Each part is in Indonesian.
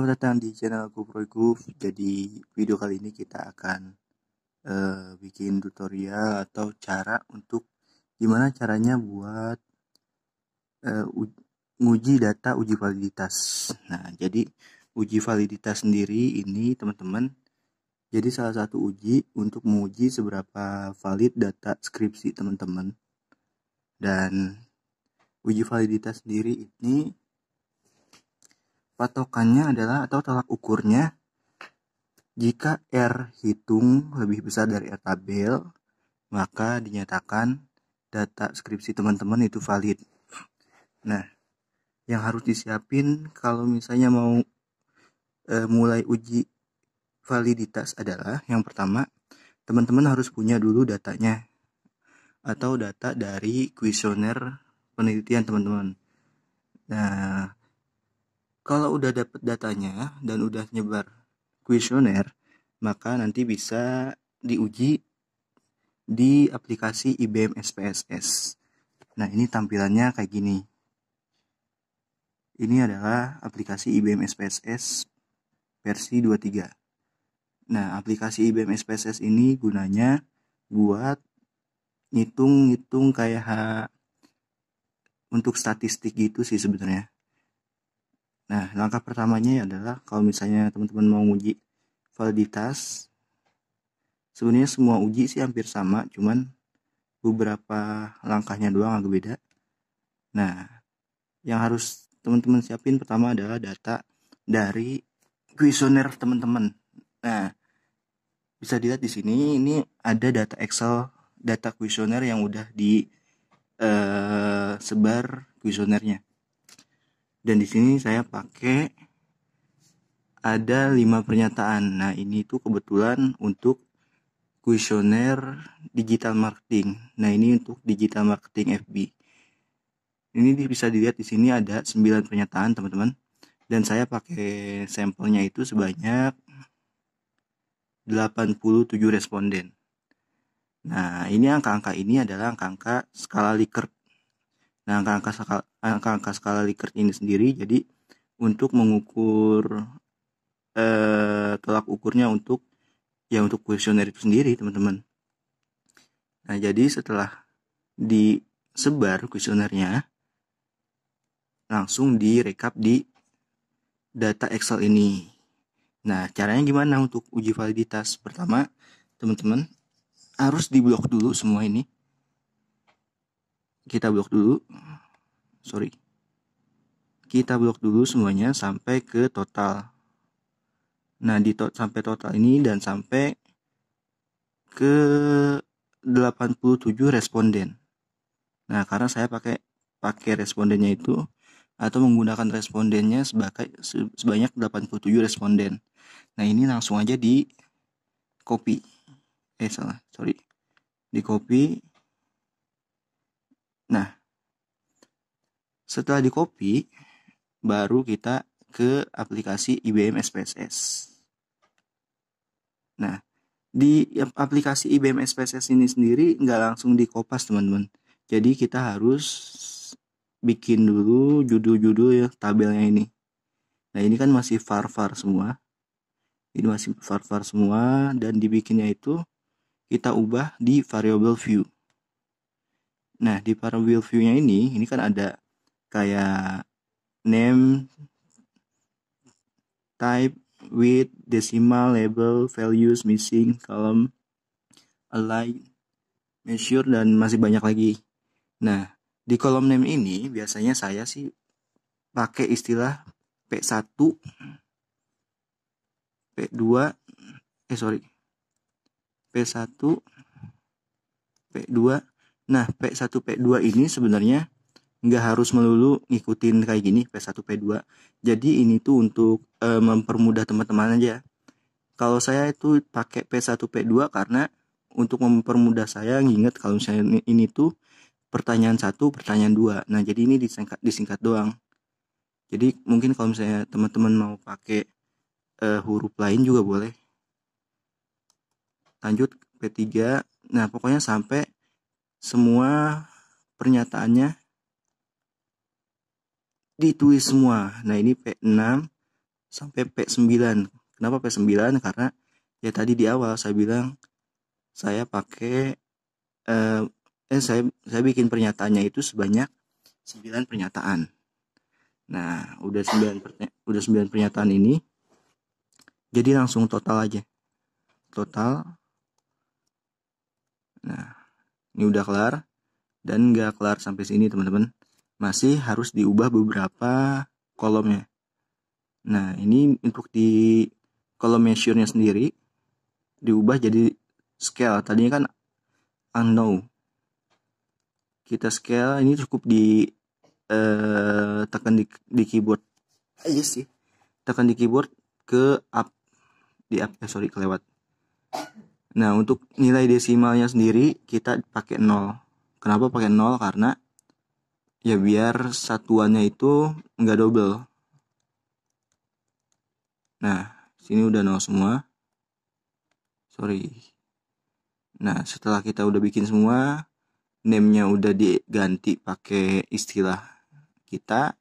Selamat datang di channel Kuproyku. Jadi video kali ini kita akan bikin tutorial atau cara untuk gimana caranya buat nguji data uji validitas. Nah, jadi uji validitas sendiri ini teman-teman, jadi salah satu uji untuk menguji seberapa valid data skripsi teman-teman. Dan uji validitas sendiri ini patokannya adalah atau tolak ukurnya jika R hitung lebih besar dari R tabel, maka dinyatakan data skripsi teman-teman itu valid. Nah, yang harus disiapin kalau misalnya mau mulai uji validitas adalah yang pertama, teman-teman harus punya dulu datanya atau data dari kuesioner penelitian teman-teman. Nah, kalau udah dapat datanya dan udah nyebar kuesioner, maka nanti bisa diuji di aplikasi IBM SPSS. Nah, ini tampilannya kayak gini. Ini adalah aplikasi IBM SPSS versi 23. Nah, aplikasi IBM SPSS ini gunanya buat ngitung kayak untuk statistik gitu sih sebenarnya. Nah, langkah pertamanya adalah kalau misalnya teman-teman mau uji validitas, sebenarnya semua uji sih hampir sama, cuman beberapa langkahnya doang agak beda. Nah, yang harus teman-teman siapin pertama adalah data dari kuesioner teman-teman. Nah, bisa dilihat di sini, ini ada data Excel, data kuesioner yang udah sebar kuesionernya. Dan di sini saya pakai ada 5 pernyataan. Nah, ini tuh kebetulan untuk kuesioner digital marketing. Nah, ini untuk digital marketing FB. Ini bisa dilihat di sini ada 9 pernyataan, teman-teman. Dan saya pakai sampelnya itu sebanyak 87 responden. Nah, ini angka-angka ini adalah angka-angka skala Likert. Nah, angka-angka skala Likert ini sendiri jadi untuk mengukur tolak ukurnya untuk kuesioner itu sendiri, teman-teman. Nah, jadi setelah disebar kuesionernya, langsung direkap di data Excel ini. Nah, caranya gimana untuk uji validitas? Pertama, teman-teman harus diblok dulu semua ini. Kita blok dulu semuanya sampai ke total. Nah, sampai total ini dan sampai ke 87 responden. Nah, karena saya pakai respondennya itu atau menggunakan respondennya sebanyak 87 responden. Nah, ini langsung aja di copy. Di copy. Nah, setelah di copy, baru kita ke aplikasi IBM SPSS. Nah, di aplikasi IBM SPSS ini sendiri nggak langsung di kopas, teman-teman. Jadi kita harus bikin dulu judul-judul ya tabelnya ini. Nah, ini kan masih var semua. Ini masih var semua dan dibikinnya itu kita ubah di variable view. Nah, di variable view-nya ini kan ada kayak name, type, width, decimal, label, values, missing, column, align, measure, dan masih banyak lagi. Nah, di kolom name ini biasanya saya sih pakai istilah P1, P2, P1, P2. Nah, P1, P2 ini sebenarnya nggak harus melulu ngikutin kayak gini P1, P2. Jadi ini tuh untuk mempermudah teman-teman aja. Kalau saya itu pakai P1, P2 karena untuk mempermudah saya nginget kalau misalnya ini tuh pertanyaan 1, pertanyaan 2. Nah, jadi ini disingkat doang. Jadi mungkin kalau misalnya teman-teman mau pakai huruf lain juga boleh. Lanjut P3. Nah, pokoknya sampai semua pernyataannya ditulis semua. Nah, ini P6 sampai P9. Kenapa P9? Karena ya tadi di awal saya bilang saya pakai saya bikin pernyataannya itu sebanyak 9 pernyataan. Nah, udah 9 pernyataan ini, jadi langsung total aja. Total. Nah, ini udah kelar dan nggak kelar sampai sini teman-teman. Masih harus diubah beberapa kolomnya. Nah, ini untuk di kolom measure-nya sendiri diubah jadi scale. Tadinya kan unknown. Kita scale ini cukup di tekan di keyboard aja sih. Tekan di keyboard ke up kelewat. Nah, untuk nilai desimalnya sendiri kita pakai 0. Kenapa pakai 0? Karena ya biar satuannya itu enggak double. Nah, sini udah 0 semua. Sorry. Nah, setelah kita udah bikin semua, name-nya udah diganti pakai istilah kita,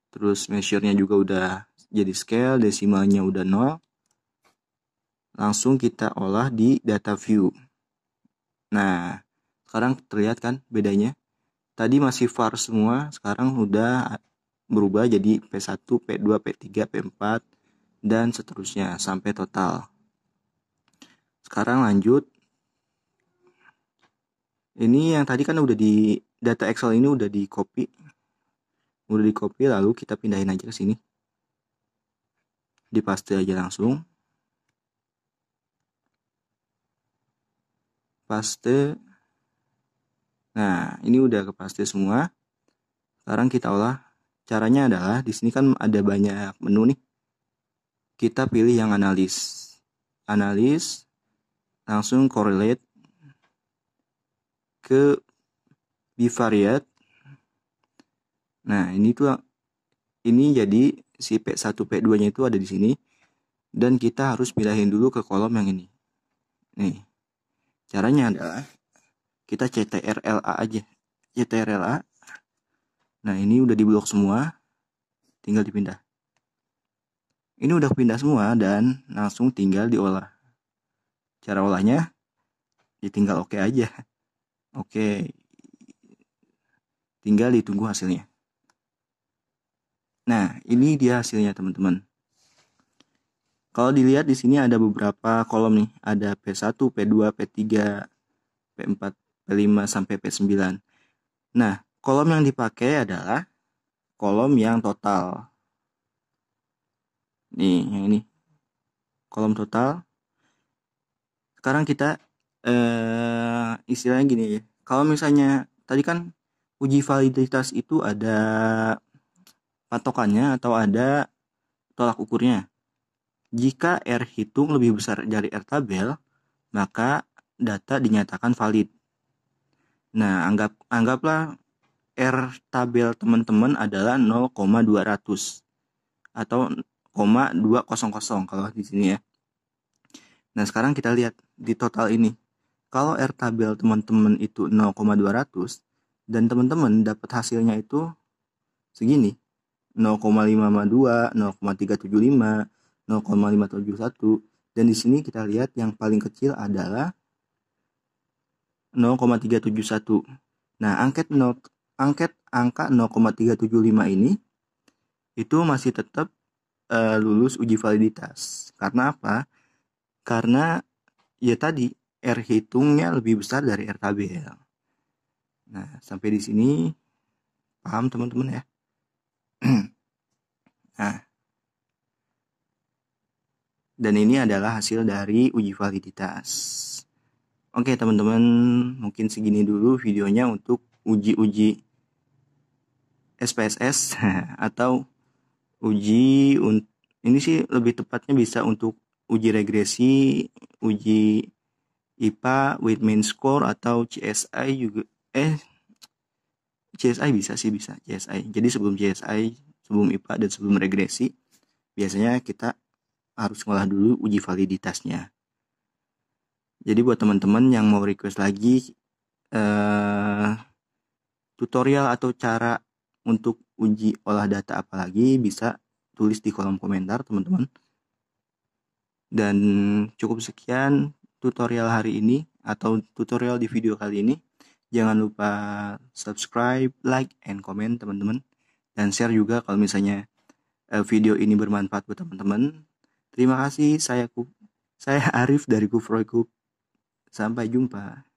terus measure-nya juga udah jadi scale, desimalnya udah 0. Langsung kita olah di data view. Nah, sekarang terlihat kan bedanya? Tadi masih var semua, sekarang udah berubah jadi P1, P2, P3, P4, dan seterusnya sampai total. Sekarang lanjut. Ini yang tadi kan udah di data Excel ini udah di copy. Lalu kita pindahin aja ke sini. Dipaste aja langsung. Paste. Nah, ini udah kepaste semua. Sekarang kita olah. Caranya adalah di sini kan ada banyak menu nih. Kita pilih yang analis. Analis, langsung correlate ke bivariate. Nah, ini jadi si P1, P2-nya itu ada di sini. Dan kita harus pindahin dulu ke kolom yang ini. Nih. Caranya adalah kita CTRL-A aja. CTRL-A. Nah, ini udah diblok semua. Tinggal dipindah. Ini udah pindah semua dan langsung tinggal diolah. Cara olahnya ya tinggal oke aja. Oke. Tinggal ditunggu hasilnya. Nah, ini dia hasilnya teman-teman. Kalau dilihat di sini ada beberapa kolom nih. Ada P1, P2, P3, P4, P5 sampai P9. Nah, kolom yang dipakai adalah kolom yang total. Nih, yang ini. Kolom total. Sekarang kita istilahnya gini ya. Kalau misalnya tadi kan uji validitas itu ada patokannya atau ada tolak ukurnya. Jika R hitung lebih besar dari R tabel, maka data dinyatakan valid. Nah, anggaplah R tabel teman-teman adalah 0,200 atau 0,200 kalau di sini ya. Nah, sekarang kita lihat di total ini. Kalau R tabel teman-teman itu 0,200 dan teman-teman dapat hasilnya itu segini. 0,552, 0,375, 0,571, dan di sini kita lihat yang paling kecil adalah 0,371. Nah, angka 0,375 ini itu masih tetap lulus uji validitas. Karena apa? Karena ya tadi R hitungnya lebih besar dari R tabel. Nah, sampai di sini paham teman-teman ya? Nah, dan ini adalah hasil dari uji validitas. Oke teman-teman, mungkin segini dulu videonya untuk uji-uji SPSS atau uji ini sih lebih tepatnya bisa untuk uji regresi, uji IPA with main score atau CSI juga. CSI bisa CSI. Jadi sebelum CSI, sebelum IPA dan sebelum regresi, biasanya kita harus ngolah dulu uji validitasnya. Jadi buat teman-teman yang mau request lagi tutorial atau cara untuk uji olah data apalagi, bisa tulis di kolom komentar teman-teman. Dan cukup sekian tutorial hari ini atau tutorial di video kali ini. Jangan lupa subscribe, like, and comment teman-teman. Dan share juga kalau misalnya video ini bermanfaat buat teman-teman. Terima kasih, saya Arif dari Kufroy Kup. Sampai jumpa.